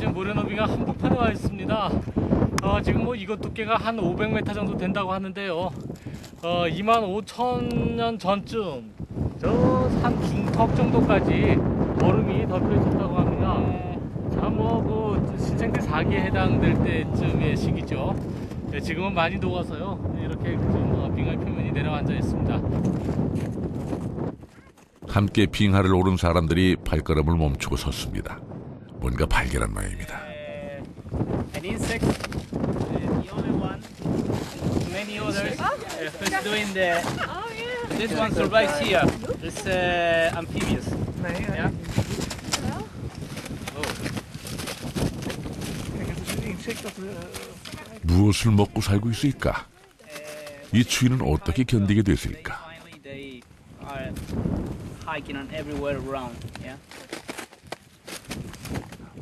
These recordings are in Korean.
지금 모래 너비가 한복판에 와 있습니다. 지금 뭐 이것 두께가 한 500m 정도 된다고 하는데요. 25,000년 전쯤 저 산 중턱 정도까지 얼음이 덮여 있었다고 합니다. 참 뭐 그 신생들 4기에 해당될 때쯤의 시기죠. 지금은 많이 녹아서요. 이렇게 좀 빙하의 표면이 내려앉아 있습니다. 함께 빙하를 오른 사람들이 발걸음을 멈추고 섰습니다. 뭔가 발견한 모양입니다. An insect, the only one. Many others. Who's doing the? Oh yeah. This one survives here. It's amphibious. Yeah. 무엇을 먹고 살고 있을까? 이 추위는 어떻게 견디게 됐을까? They are hiking on everywhere around. Yeah.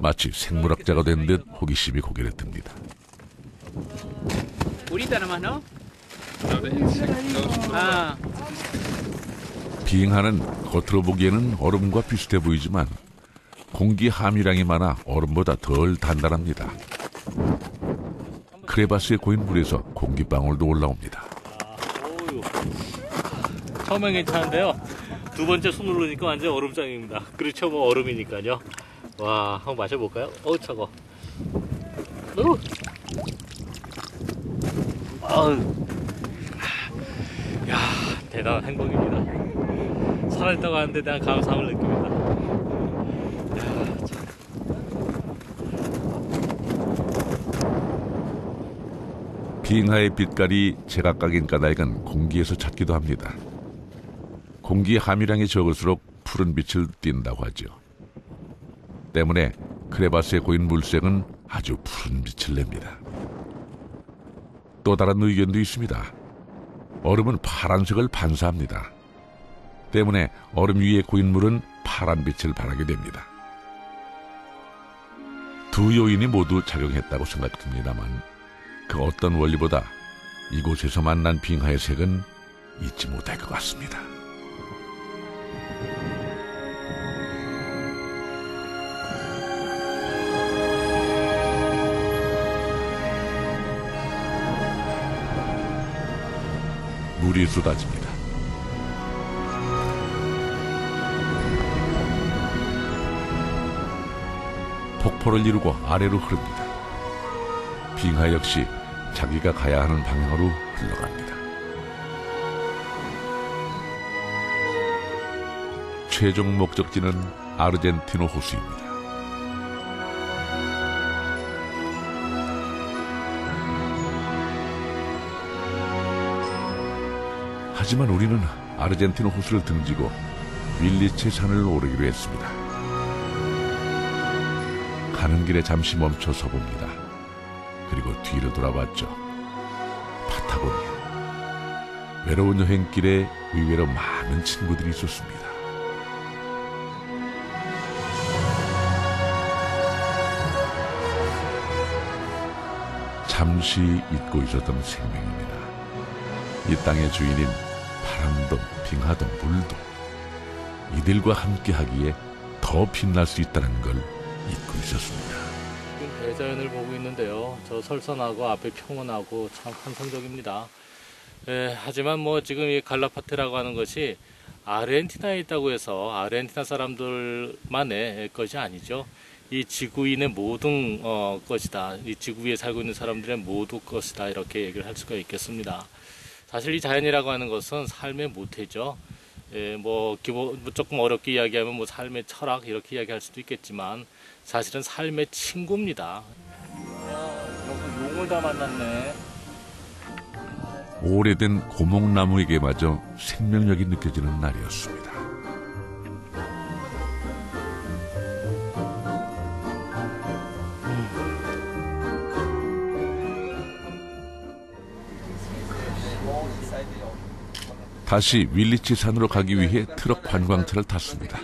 마치 생물학자가 된 듯 호기심이 고개를 듭니다. Ahorita nomás, ¿no? Ah. 빙하는 겉으로 보기에는 얼음과 비슷해 보이지만 공기 함유량이 많아 얼음보다 덜 단단합니다. 크레바스에 고인 물에서 공기방울도 올라옵니다. 처음엔 괜찮은데요. 두 번째 손을 넣으니까 완전 얼음장입니다. 그렇죠, 뭐 얼음이니까요. 와, 한번 마셔볼까요? 어우, 차가워. 야, 대단한 행복입니다. 살아있다고 하는데 대한 감사함을 느낍니다. 빙하의 빛깔이 제각각인 까닭은 공기에서 찾기도 합니다. 공기 함유량이 적을수록 푸른 빛을 띈다고 하죠. 때문에 크레바스에 고인 물색은 아주 푸른 빛을 냅니다. 또 다른 의견도 있습니다. 얼음은 파란색을 반사합니다. 때문에 얼음 위에 고인 물은 파란 빛을 발하게 됩니다. 두 요인이 모두 작용했다고 생각됩니다만 그 어떤 원리보다 이곳에서 만난 빙하의 색은 잊지 못할 것 같습니다. 물이 쏟아집니다. 폭포를 이루고 아래로 흐릅니다. 빙하 역시 자기가 가야 하는 방향으로 흘러갑니다. 최종 목적지는 아르헨티노 호수입니다. 하지만 우리는 아르헨티노 호수를 등지고 윌리체 산을 오르기로 했습니다. 가는 길에 잠시 멈춰 서봅니다. 그리고 뒤를 돌아봤죠. 파타고니아. 외로운 여행길에 의외로 많은 친구들이 있었습니다. 잠시 잊고 있었던 생명입니다. 이 땅의 주인인 바람도 빙하도 물도 이들과 함께하기에 더 빛날 수 있다는 걸 잊고 있었습니다. 지금 대자연을 보고 있는데요. 저 설산하고 앞에 평원하고 참 환상적입니다. 하지만 뭐 지금 이 갈라파테라고 하는 것이 아르헨티나에 있다고 해서 아르헨티나 사람들만의 것이 아니죠. 이 지구인의 모든 것이다. 이 지구 위에 살고 있는 사람들의 모두 것이다. 이렇게 얘기를 할 수가 있겠습니다. 사실 이 자연이라고 하는 것은 삶의 모태죠. 뭐 조금 어렵게 이야기하면 뭐 삶의 철학 이렇게 이야기할 수도 있겠지만 사실은 삶의 친구입니다. 용을 다 만났네. 오래된 고목나무에게마저 생명력이 느껴지는 날이었습니다. 다시 윌리치 산으로 가기 위해 트럭 관광차를 탔습니다.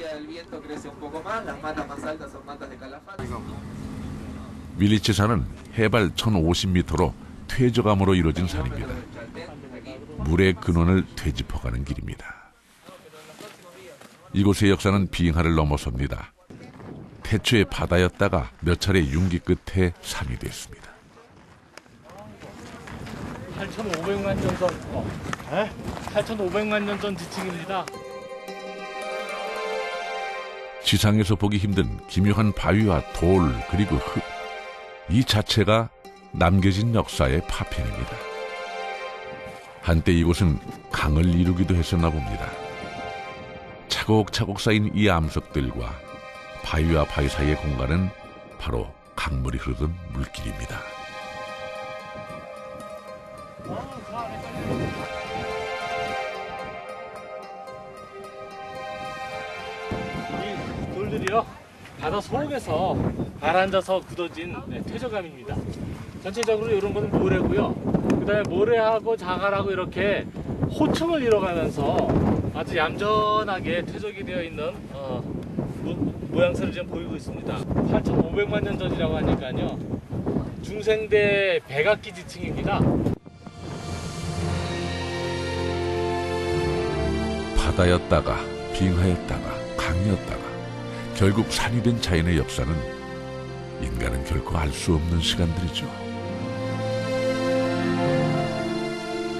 윌리치 산은 해발 1050m로 퇴적암으로 이루어진 산입니다. 물의 근원을 되짚어가는 길입니다. 이곳의 역사는 빙하를 넘어섭니다. 태초에 바다였다가 몇 차례 융기 끝에 산이 됐습니다. 8,500만 년 전, 8,500만 년 전 지층입니다. 지상에서 보기 힘든 기묘한 바위와 돌 그리고 흙, 이 자체가 남겨진 역사의 파편입니다. 한때 이곳은 강을 이루기도 했었나 봅니다. 차곡차곡 쌓인 이 암석들과 바위와 바위 사이의 공간은 바로 강물이 흐르던 물길입니다. 이 돌들이요, 바다 속에서 가라앉아서 굳어진 퇴적암입니다. 전체적으로 이런 거는 모래고요. 그 다음에 모래하고 자갈하고 이렇게 호층을 이뤄가면서 아주 얌전하게 퇴적이 되어 있는 모양새를 지금 보이고 있습니다. 8,500만 년 전이라고 하니까요, 중생대 백악기 지층입니다. 바다였다가 빙하였다가 강이었다가 결국 산이 된 자연의 역사는 인간은 결코 알 수 없는 시간들이죠.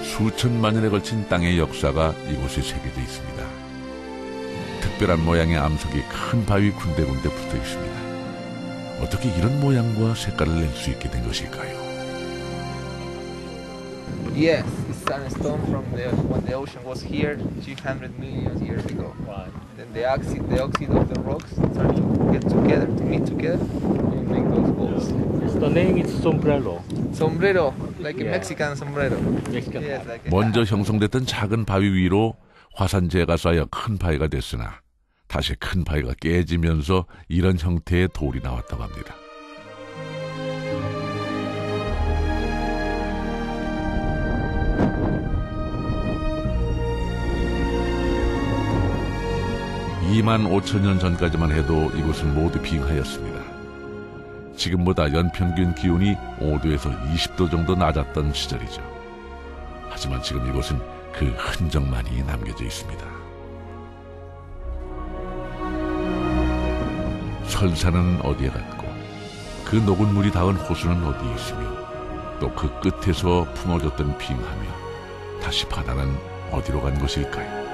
수천만 년에 걸친 땅의 역사가 이곳에 새겨져 있습니다. 특별한 모양의 암석이 큰 바위 군데군데 붙어 있습니다. 어떻게 이런 모양과 색깔을 낼 수 있게 된 것일까요? Yes, it's sandstone from when the ocean was here 200 million years ago. Right. Then the oxide of the rocks start to get together, to meet together, and make those balls. The name is sombrero. Sombrero, like a Yeah. Mexican sombrero. Mexican. Yes, like a 먼저 형성됐던 작은 바위 위로 화산재가 쌓여 큰 바위가 됐으나 다시 큰 바위가 깨지면서 이런 형태의 돌이 나왔다고 합니다. (2만 5천 년) 전까지만 해도 이곳은 모두 빙하였습니다. 지금보다 연평균 기온이 5도에서 20도 정도 낮았던 시절이죠. 하지만 지금 이곳은 그 흔적만이 남겨져 있습니다. 설산은 어디에 갔고 그 녹은 물이 닿은 호수는 어디에 있으며 또 그 끝에서 품어졌던 빙하며 다시 바다는 어디로 간 것일까요?